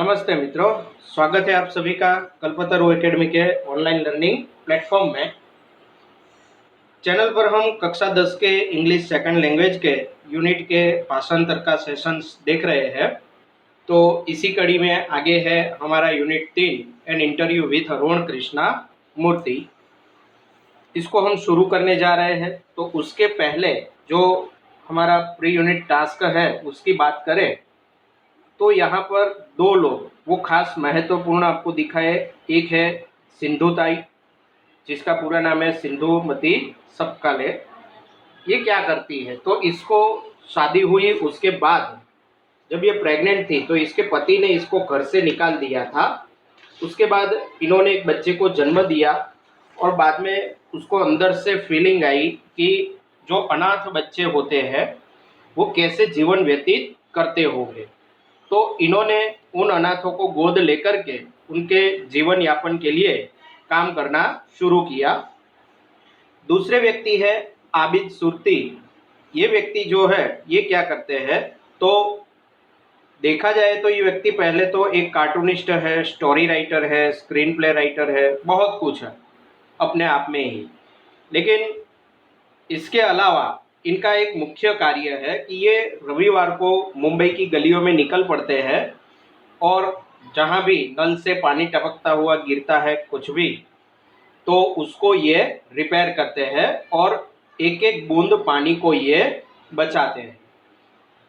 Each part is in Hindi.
नमस्ते मित्रों, स्वागत है आप सभी का कल्पतरु एकेडमी के ऑनलाइन लर्निंग प्लेटफॉर्म में। चैनल पर हम कक्षा 10 के इंग्लिश सेकंड लैंग्वेज के यूनिट के भाषांतर का सेशंस देख रहे हैं। तो इसी कड़ी में आगे है हमारा unit 3 an interview with Arun Krishna Murthy. इसको हम शुरू करने जा रहे हैं। तो उसके पहले जो हमारा प्री यूनिट टास्क है उसकी बात करें तो यहाँ पर दो लोग वो खास महत्वपूर्ण आपको दिखाए। एक है सिंधुताई, जिसका पूरा नाम है सिंधुमती सपकाले। ये क्या करती है तो इसको शादी हुई उसके बाद जब ये प्रेग्नेंट थी तो इसके पति ने इसको घर से निकाल दिया था। उसके बाद इन्होंने एक बच्चे को जन्म दिया और बाद में उसको अंदर से फीलिंग आई कि जो अनाथ बच्चे होते हैं वो कैसे जीवन व्यतीत करते होंगे। तो इन्होंने उन अनाथों को गोद लेकर के उनके जीवन यापन के लिए काम करना शुरू किया। दूसरे व्यक्ति है आबिद सुरती। ये व्यक्ति जो है ये क्या करते हैं तो देखा जाए तो ये व्यक्ति पहले तो एक कार्टूनिस्ट है, स्टोरी राइटर है, स्क्रीन प्ले राइटर है, बहुत कुछ है अपने आप में ही। लेकिन इसके अलावा इनका एक मुख्य कार्य है कि ये रविवार को मुंबई की गलियों में निकल पड़ते हैं और जहाँ भी नल से पानी टपकता हुआ गिरता है कुछ भी तो उसको ये रिपेयर करते हैं और एक एक बूंद पानी को ये बचाते हैं।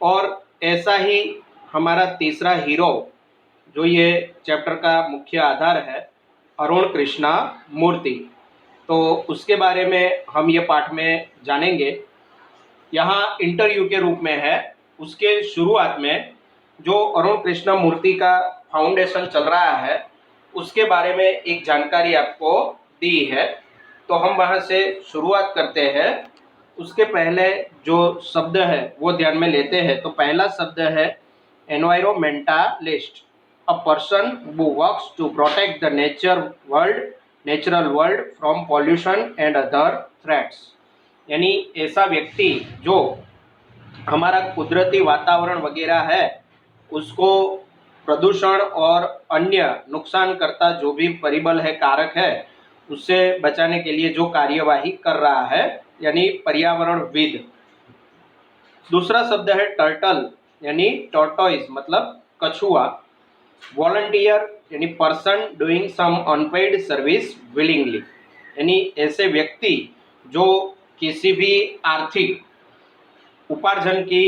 और ऐसा ही हमारा तीसरा हीरो जो ये चैप्टर का मुख्य आधार है, अरुण कृष्णा मूर्ति, तो उसके बारे में हम ये पाठ में जानेंगे। यहाँ इंटरव्यू के रूप में है। उसके शुरुआत में जो अरुण कृष्णा मूर्ति का फाउंडेशन चल रहा है उसके बारे में एक जानकारी आपको दी है। तो हम वहाँ से शुरुआत करते हैं। उसके पहले जो शब्द है वो ध्यान में लेते हैं। तो पहला शब्द है environmentalist, a person who works to protect the natural world from pollution and other threats. यानी ऐसा व्यक्ति जो हमारा कुदरती वातावरण वगैरह है उसको प्रदूषण और अन्य नुकसान करता जो भी परिबल है, कारक है, उससे बचाने के लिए जो कार्यवाही कर रहा है, यानी पर्यावरणविद। दूसरा शब्द है टर्टल, यानी टॉर्टोइज मतलब कछुआ। वॉलंटियर यानी person doing some unpaid service willingly, यानी ऐसे व्यक्ति जो किसी भी आर्थिक उपार्जन की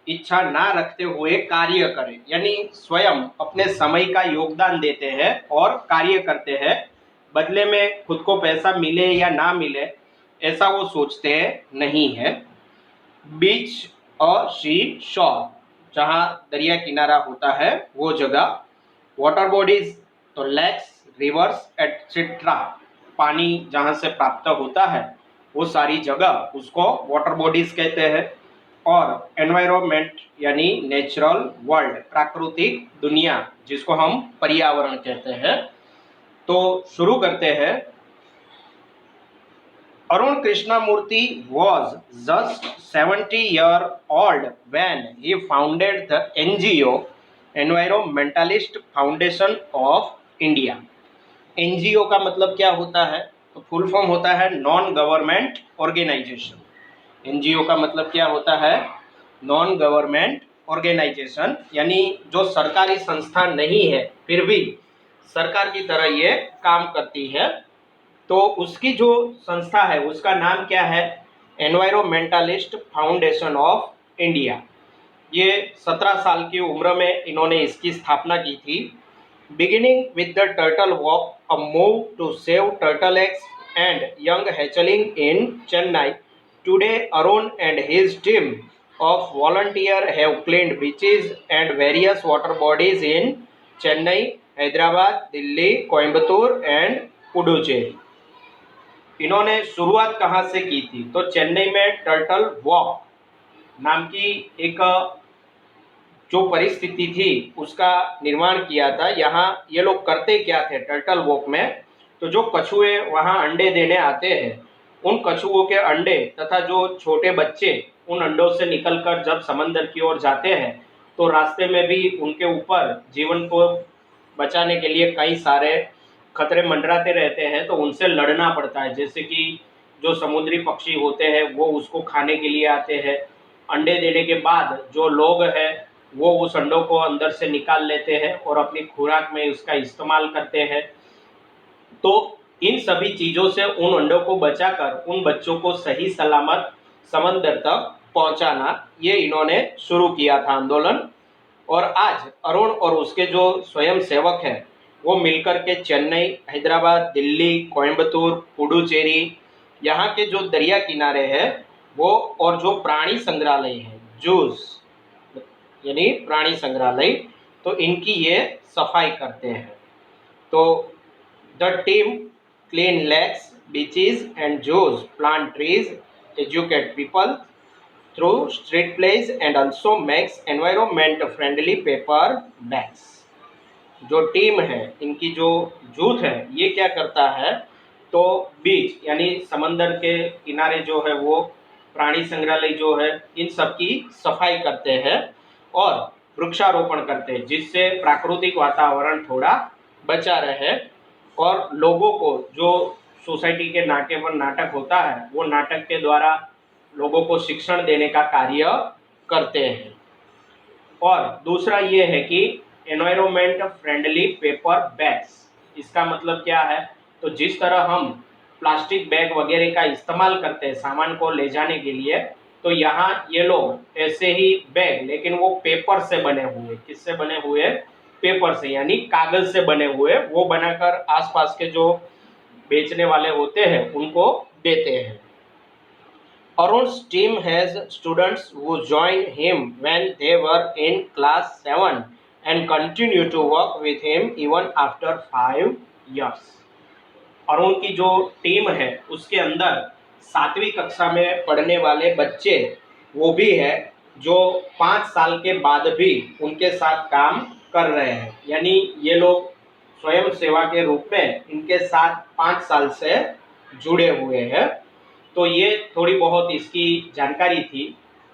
इच्छा ना रखते हुए कार्य करें, यानी स्वयं अपने समय का योगदान देते हैं और कार्य करते हैं। बदले में खुद को पैसा मिले या ना मिले ऐसा वो सोचते नहीं है। बीच और सी शोर, जहाँ दरिया किनारा होता है वो जगह। वाटर बॉडीज तो लेक्स, रिवर्स एटसेट्रा, पानी जहाँ से प्राप्त होता है वो सारी जगह उसको वाटर बॉडीज कहते हैं। और एनवायरमेंट यानी नेचुरल वर्ल्ड, प्राकृतिक दुनिया, जिसको हम पर्यावरण कहते हैं। तो शुरू करते हैं। Arun Krishnamurthy was just 70 years old when he founded the NGO Environmentalist Foundation of India। NGO का मतलब क्या होता है तो फुल फॉर्म होता है नॉन गवर्नमेंट ऑर्गेनाइजेशन। एनजीओ का मतलब क्या होता है, नॉन गवर्नमेंट ऑर्गेनाइजेशन, यानी जो सरकारी संस्था नहीं है फिर भी सरकार की तरह ये काम करती है। तो उसकी जो संस्था है उसका नाम क्या है, एनवायरमेंटलिस्ट फाउंडेशन ऑफ इंडिया। ये 17 साल की उम्र में इन्होंने इसकी स्थापना की थी। Beginning with the turtle walk, a move to save turtle eggs and young hatchling in Chennai. Today, Arun and his team of volunteers have cleaned beaches and various water bodies in Chennai, Hyderabad, Delhi, Coimbatore and Puducherry। इन्होंने शुरुआत कहाँ से की थी तो चेन्नई में टर्टल वॉक नाम की एक जो परिस्थिति थी उसका निर्माण किया था। यहाँ ये लोग करते क्या थे टर्टल वॉक में, तो जो कछुए वहाँ अंडे देने आते हैं उन कछुओं के अंडे तथा जो छोटे बच्चे उन अंडों से निकलकर जब समंदर की ओर जाते हैं तो रास्ते में भी उनके ऊपर जीवन को बचाने के लिए कई सारे खतरे मंडराते रहते हैं, तो उनसे लड़ना पड़ता है। जैसे कि जो समुद्री पक्षी होते हैं वो उसको खाने के लिए आते हैं। अंडे देने के बाद जो लोग हैं वो उस अंडों को अंदर से निकाल लेते हैं और अपनी खुराक में उसका इस्तेमाल करते हैं। तो इन सभी चीज़ों से उन अंडों को बचाकर उन बच्चों को सही सलामत समंदर तक पहुंचाना, ये इन्होंने शुरू किया था आंदोलन। और आज अरुण और उसके जो स्वयं सेवक हैं वो मिलकर के चेन्नई, हैदराबाद, दिल्ली, कोयम्बतूर, पुडुचेरी, यहाँ के जो दरिया किनारे हैं वो, और जो प्राणी संग्रहालय है, जूस यानी प्राणी संग्रहालय, तो इनकी ये सफाई करते हैं। तो the team clean lakes, beaches and zoos, plant trees, educate people through street plays and also makes environment friendly paper bags। जो टीम है, इनकी जो जूथ है, ये क्या करता है, तो बीच यानी समंदर के किनारे जो है वो प्राणी संग्रहालय जो है इन सब की सफाई करते हैं और वृक्षारोपण करते हैं, जिससे प्राकृतिक वातावरण थोड़ा बचा रहे। और लोगों को जो सोसाइटी के नाके पर नाटक होता है वो नाटक के द्वारा लोगों को शिक्षण देने का कार्य करते हैं। और दूसरा ये है कि एनवायरमेंट फ्रेंडली पेपर बैग्स, इसका मतलब क्या है, तो जिस तरह हम प्लास्टिक बैग वगैरह का इस्तेमाल करते हैं सामान को ले जाने के लिए, तो यहाँ ये लोग ऐसे ही बैग, लेकिन वो पेपर से बने हुए, किससे बने हुए, पेपर से यानी कागज से बने हुए, वो बनाकर आसपास के जो बेचने वाले होते हैं उनको देते हैं। Arun's team has students who joined him when they were in class 7 and continue to work with him even after 5 years। Arun की जो टीम है उसके अंदर 7वीं कक्षा में पढ़ने वाले बच्चे वो भी है जो 5 साल के बाद भी उनके साथ काम कर रहे हैं। यानी ये लोग स्वयं सेवा के रूप में इनके साथ 5 साल से जुड़े हुए हैं। तो ये थोड़ी बहुत इसकी जानकारी थी।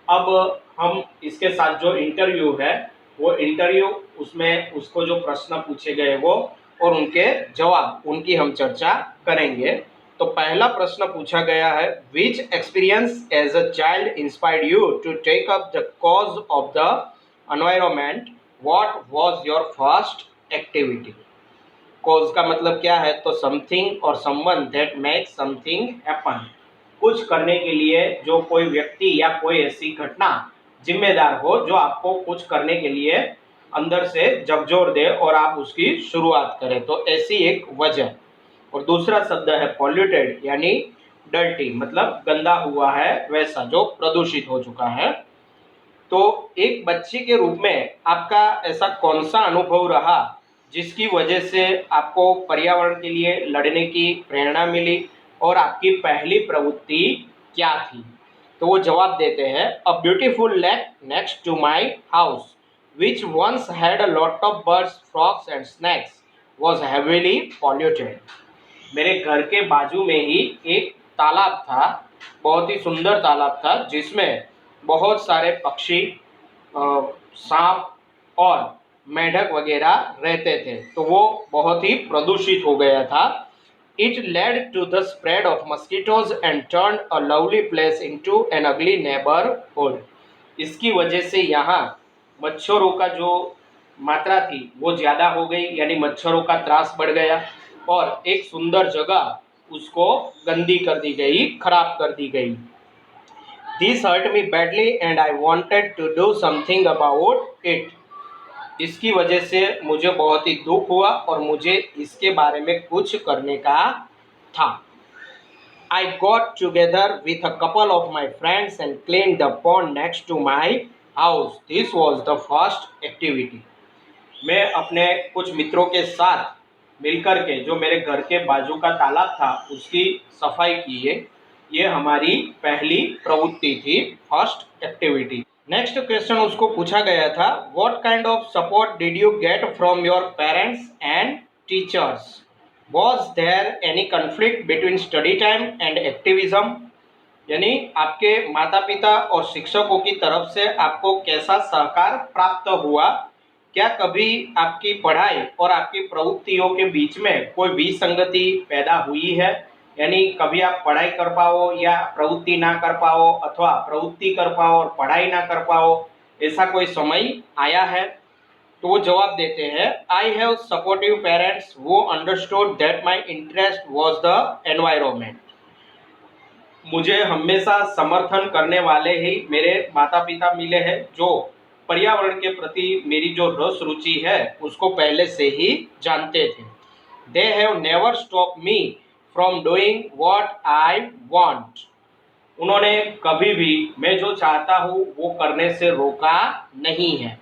अब हम इसके साथ जो इंटरव्यू है वो इंटरव्यू, उसमें उसको जो प्रश्न पूछे गए वो और उनके जवाब, उनकी हम चर्चा करेंगे। तो पहला प्रश्न पूछा गया है, which experience as a child inspired you to take up the cause of the environment, what was your first activity. Cause का मतलब क्या है, तो समथिंग और someone that makes something happen, कुछ करने के लिए जो कोई व्यक्ति या कोई ऐसी घटना जिम्मेदार हो जो आपको कुछ करने के लिए अंदर से झकझोर दे और आप उसकी शुरुआत करें, तो ऐसी एक वजह। और दूसरा शब्द है पॉल्यूटेड, यानी डर्टी, मतलब गंदा हुआ है, वैसा जो प्रदूषित हो चुका है। तो एक बच्चे के रूप में आपका ऐसा कौन सा अनुभव रहा जिसकी वजह से आपको पर्यावरण के लिए लड़ने की प्रेरणा मिली और आपकी पहली प्रवृत्ति क्या थी। तो वो जवाब देते हैं, a beautiful lake next to my house which once had a lot of birds, frogs and snakes was heavily polluted. मेरे घर के बाजू में ही एक तालाब था, बहुत ही सुंदर तालाब था, जिसमें बहुत सारे पक्षी, सांप और मेढक वगैरह रहते थे, तो वो बहुत ही प्रदूषित हो गया था। It led to the spread of mosquitoes and turned a lovely place into an ugly neighborhood। इसकी वजह से यहाँ मच्छरों का जो मात्रा थी वो ज़्यादा हो गई, यानी मच्छरों का त्रास बढ़ गया और एक सुंदर जगह उसको गंदी कर दी गई, खराब कर दी गई। This hurt me badly and I wanted to do something about it। इसकी वजह से मुझे बहुत ही दुख हुआ और मुझे इसके बारे में कुछ करने का था। I got together with a couple of my friends and cleaned the pond next to my house। This was the first activity। मैं अपने कुछ मित्रों के साथ मिलकर के जो मेरे घर के बाजू का तालाब था उसकी सफाई की है, ये हमारी पहली प्रवृत्ति थी, फर्स्ट एक्टिविटी। नेक्स्ट क्वेश्चन उसको पूछा गया था, what kind of support did you get from your parents and teachers, was there any conflict between study time and activism. यानी आपके माता पिता और शिक्षकों की तरफ से आपको कैसा सहकार प्राप्त हुआ क्या कभी आपकी पढ़ाई और आपकी प्रवृत्तियों के बीच में कोई विसंगति पैदा हुई है? यानी कभी आप पढ़ाई कर पाओ या प्रवृत्ति ना कर पाओ, अथवा प्रवृत्ति कर पाओ और पढ़ाई ना कर पाओ, ऐसा कोई समय आया है? तो वो जवाब देते हैं, आई हैव सपोर्टिव पेरेंट्स वो understood that my interest was the environment. मुझे हमेशा समर्थन करने वाले ही मेरे माता पिता मिले हैं, जो पर्यावरण के प्रति मेरी जो रस रुचि है उसको पहले से ही जानते थे। They have never stop me from doing what I want. उन्होंने कभी भी मैं जो चाहता हूँ वो करने से रोका नहीं है।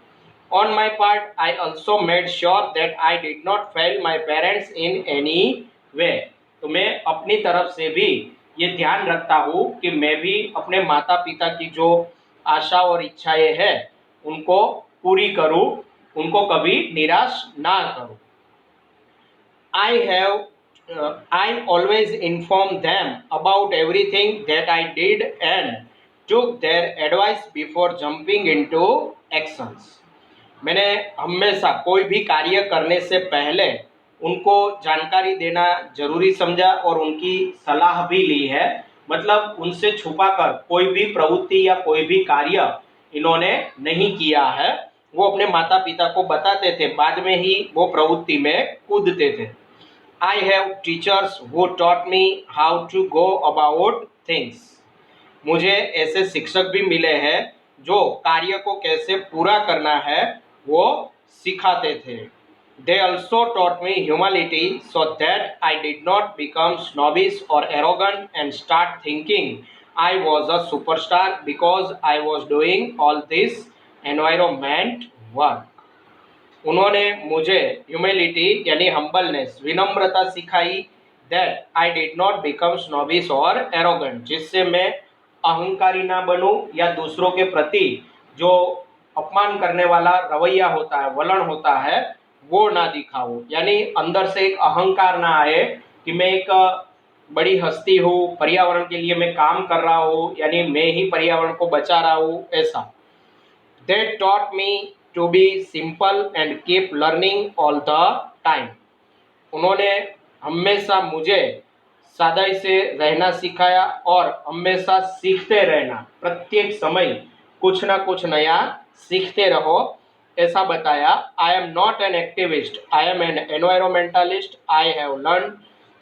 On my part I also made sure that I did not fail my parents in any way. तो मैं अपनी तरफ से भी ये ध्यान रखता हूँ कि मैं भी अपने माता पिता की जो आशा और इच्छाएं हैं उनको पूरी करूँ, उनको कभी निराश ना करूँ। I always informed them about everything that I did and took their advice before jumping into actions. मैंने हमेशा कोई भी कार्य करने से पहले उनको जानकारी देना जरूरी समझा और उनकी सलाह भी ली है। मतलब उनसे छुपाकर कोई भी प्रवृत्ति या कोई भी कार्य इन्होंने नहीं किया है। वो अपने माता पिता को बताते थे, बाद में ही वो प्रवृत्ति में कूदते थे। I have teachers who taught me how to go about things. मुझे ऐसे शिक्षक भी मिले हैं जो कार्य को कैसे पूरा करना है वो सिखाते थे। They also taught me humility so that I did not become snobbish or arrogant and start thinking I was a superstar because I was doing all this environment work. उन्होंने मुझे ह्यूमिलिटी यानी हम्बलनेस, विनम्रता सिखाई। That I did not become snobbish और एरोगेंट, जिससे मैं अहंकारी ना बनूं या दूसरों के प्रति जो अपमान करने वाला रवैया होता है, वलन होता है, वो ना दिखाऊं। यानी अंदर से एक अहंकार ना आए कि मैं एक बड़ी हस्ती हूँ, पर्यावरण के लिए मैं काम कर रहा हूँ, यानी मैं ही पर्यावरण को बचा रहा हूँ, ऐसा। They taught me to be simple and keep learning all the time. उन्होंने हमेशा मुझे सादाई से रहना सिखाया और हमेशा सीखते रहना, प्रत्येक समय कुछ ना कुछ नया सीखते रहो, ऐसा बताया। I am not an activist, I am an environmentalist, I have learn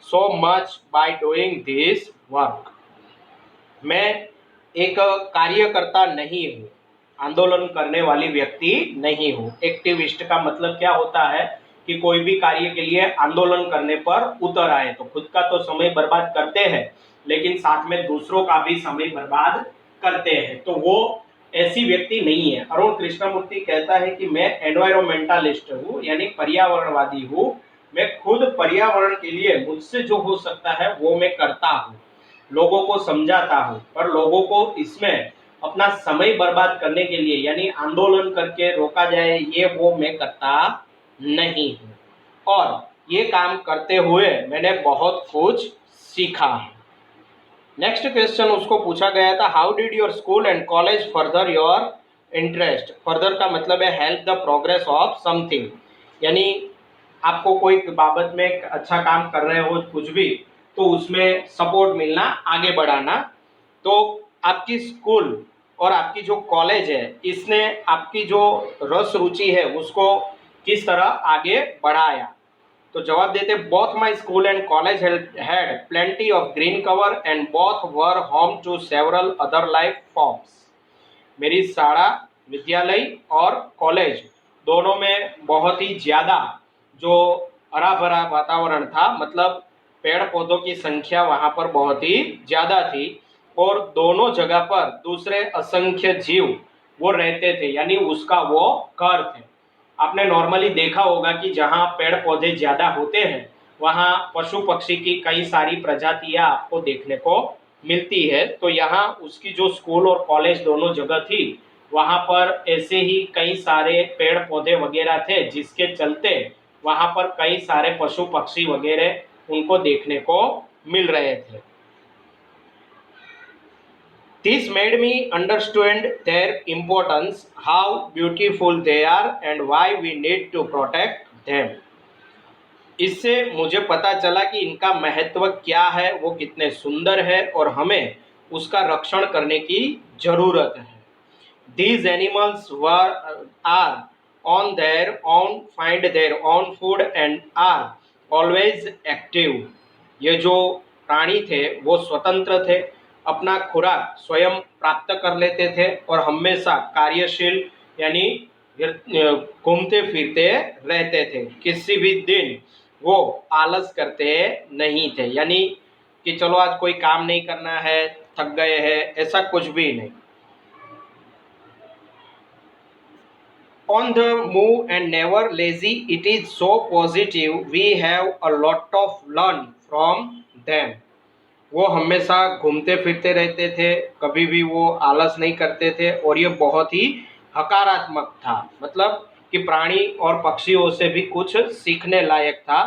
so much by doing this work. मैं एक कार्यकर्ता नहीं हूँ, आंदोलन करने वाली व्यक्ति नहीं हूँ। एक्टिविस्ट का मतलब क्या होता है कि कोई भी कार्य के लिए आंदोलन करने पर उतर आए, तो खुद का तो समय बर्बाद करते हैं लेकिन साथ में दूसरों का भी समय बर्बाद करते हैं, तो वो ऐसी व्यक्ति नहीं है। अरुण कृष्णमूर्ति कहता है कि मैं एनवायरमेंटलिस्ट हूँ, यानी पर्यावरणवादी हूँ। मैं खुद पर्यावरण के लिए मुझसे जो हो सकता है वो मैं करता हूँ, लोगों को समझाता हूँ, पर लोगों को इसमें अपना समय बर्बाद करने के लिए यानी आंदोलन करके रोका जाए, ये वो मैं करता नहीं हूँ। और ये काम करते हुए मैंने बहुत कुछ सीखा है। नेक्स्ट क्वेश्चन उसको पूछा गया था, how did your school and college further your interest. Further का मतलब है help the progress of something, यानी आपको कोई बाबत में अच्छा काम कर रहे हो कुछ भी, तो उसमें सपोर्ट मिलना, आगे बढ़ाना। तो आपकी स्कूल और आपकी जो कॉलेज है इसने आपकी जो रस रुचि है उसको किस तरह आगे बढ़ाया। तो जवाब देते, both my school and college had plenty of green cover and both were home to several other life forms. मेरी शाला, विद्यालय और कॉलेज दोनों में बहुत ही ज़्यादा जो हरा भरा वातावरण था, मतलब पेड़ पौधों की संख्या वहाँ पर बहुत ही ज़्यादा थी और दोनों जगह पर दूसरे असंख्य जीव वो रहते थे, यानी उसका वो घर थे। आपने नॉर्मली देखा होगा कि जहाँ पेड़ पौधे ज़्यादा होते हैं वहाँ पशु पक्षी की कई सारी प्रजातियाँ आपको देखने को मिलती है। तो यहाँ उसकी जो स्कूल और कॉलेज दोनों जगह थी वहाँ पर ऐसे ही कई सारे पेड़ पौधे वगैरह थे, जिसके चलते वहाँ पर कई सारे पशु पक्षी वगैरह उनको देखने को मिल रहे थे। This made me understand their importance, how beautiful they are, and why we need to protect them. इससे मुझे पता चला कि इनका महत्व क्या है, वो कितने सुंदर है और हमें उसका रक्षण करने की जरूरत है. These animals are on their own, find their own food and are always active. ये जो प्राणी थे वो स्वतंत्र थे, अपना खुराक स्वयं प्राप्त कर लेते थे और हमेशा कार्यशील यानी घूमते फिरते रहते थे. किसी भी दिन वो आलस करते नहीं थे, यानी कि चलो आज कोई काम नहीं करना है, थक गए हैं, ऐसा कुछ भी नहीं. On the move and never lazy, it is so positive, we have a lot of learn from them. वो हमेशा घूमते फिरते रहते थे, कभी भी वो आलस नहीं करते थे और ये बहुत ही हकारात्मक था. मतलब कि प्राणी और पक्षियों से भी कुछ सीखने लायक था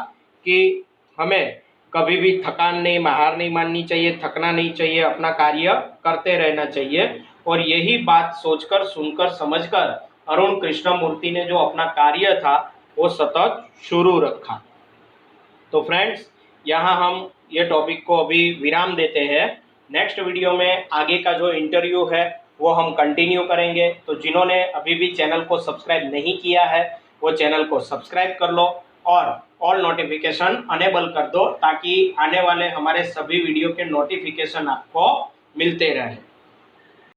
कि हमें कभी भी थकान नहीं, हार नहीं माननी चाहिए, थकना नहीं चाहिए, अपना कार्य करते रहना चाहिए. और यही बात सोचकर, सुनकर, समझकर अरुण कृष्णमूर्ति ने जो अपना कार्य था वो सतत शुरू रखा. तो फ्रेंड्स, यहाँ हम ये टॉपिक को अभी विराम देते हैं. नेक्स्ट वीडियो में आगे का जो इंटरव्यू है वो हम कंटिन्यू करेंगे. तो जिन्होंने अभी भी चैनल को सब्सक्राइब नहीं किया है वो चैनल को सब्सक्राइब कर लो और ऑल नोटिफिकेशन अनेबल कर दो, ताकि आने वाले हमारे सभी वीडियो के नोटिफिकेशन आपको मिलते रहे.